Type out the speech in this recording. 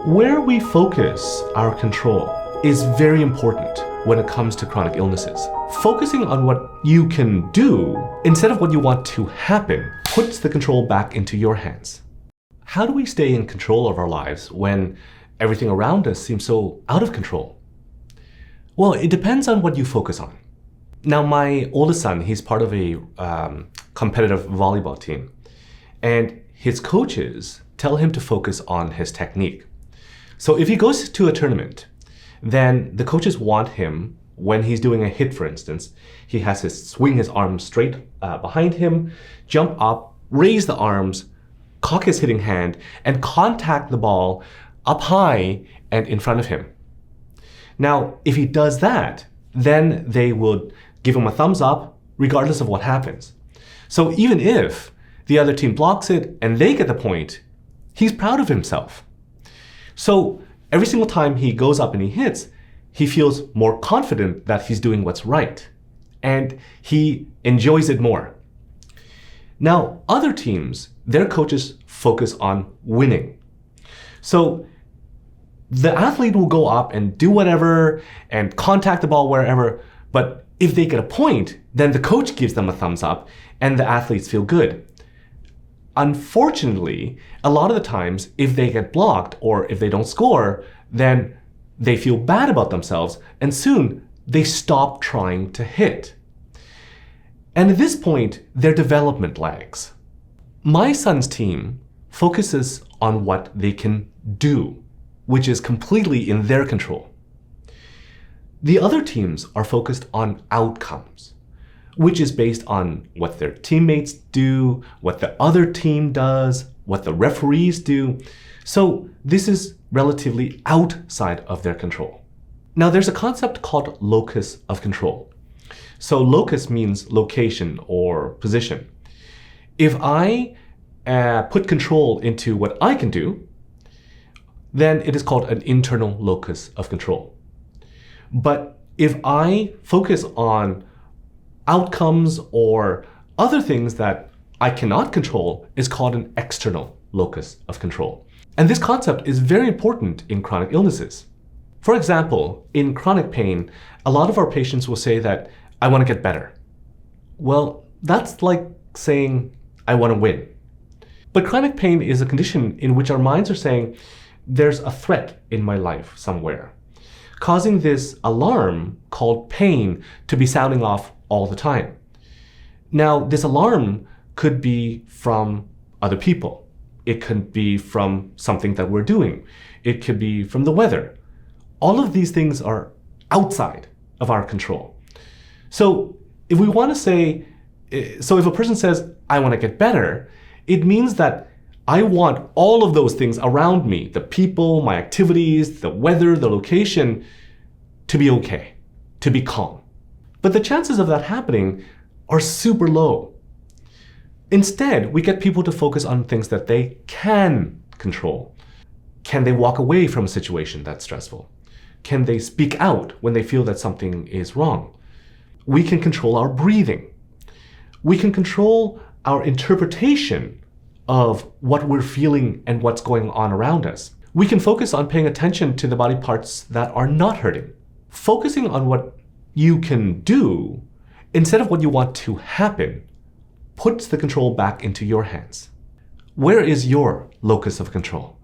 Where we focus our control is very important when it comes to chronic illnesses. Focusing on what you can do instead of what you want to happen puts the control back into your hands. How do we stay in control of our lives when everything around us seems so out of control? Well, it depends on what you focus on. Now, my oldest son, he's part of a competitive volleyball team, and his coaches tell him to focus on his technique. So if he goes to a tournament, then the coaches want him, when he's doing a hit, for instance, he has to swing his arms straight behind him, jump up, raise the arms, cock his hitting hand, and contact the ball up high and in front of him. Now, if he does that, then they would give him a thumbs up regardless of what happens. So even if the other team blocks it and they get the point, he's proud of himself. So every single time he goes up and he hits, he feels more confident that he's doing what's right, and he enjoys it more. Now, other teams, their coaches focus on winning. So the athlete will go up and do whatever and contact the ball wherever, but if they get a point, then the coach gives them a thumbs up and the athletes feel good. Unfortunately, a lot of the times, if they get blocked or if they don't score, then they feel bad about themselves, and soon they stop trying to hit. And at this point, their development lags. My son's team focuses on what they can do, which is completely in their control. The other teams are focused on outcomes, which is based on what their teammates do, what the other team does, what the referees do. So this is relatively outside of their control. Now, there's a concept called locus of control. So locus means location or position. If I put control into what I can do, then it is called an internal locus of control. But if I focus on outcomes or other things that I cannot control, is called an external locus of control. And this concept is very important in chronic illnesses. For example, in chronic pain, a lot of our patients will say that, I want to get better. Well, that's like saying, I want to win. But chronic pain is a condition in which our minds are saying, there's a threat in my life somewhere, causing this alarm called pain to be sounding off all the time. Now, this alarm could be from other people. It could be from something that we're doing. It could be from the weather. All of these things are outside of our control. So if we want to say, so if a person says, I want to get better, it means that I want all of those things around me, the people, my activities, the weather, the location, to be okay, to be calm. But the chances of that happening are super low. Instead, we get people to focus on things that they can control. Can they walk away from a situation that's stressful? Can they speak out when they feel that something is wrong? We can control our breathing. We can control our interpretation of what we're feeling and what's going on around us. We can focus on paying attention to the body parts that are not hurting. Focusing on what you can do instead of what you want to happen puts the control back into your hands. Where is your locus of control?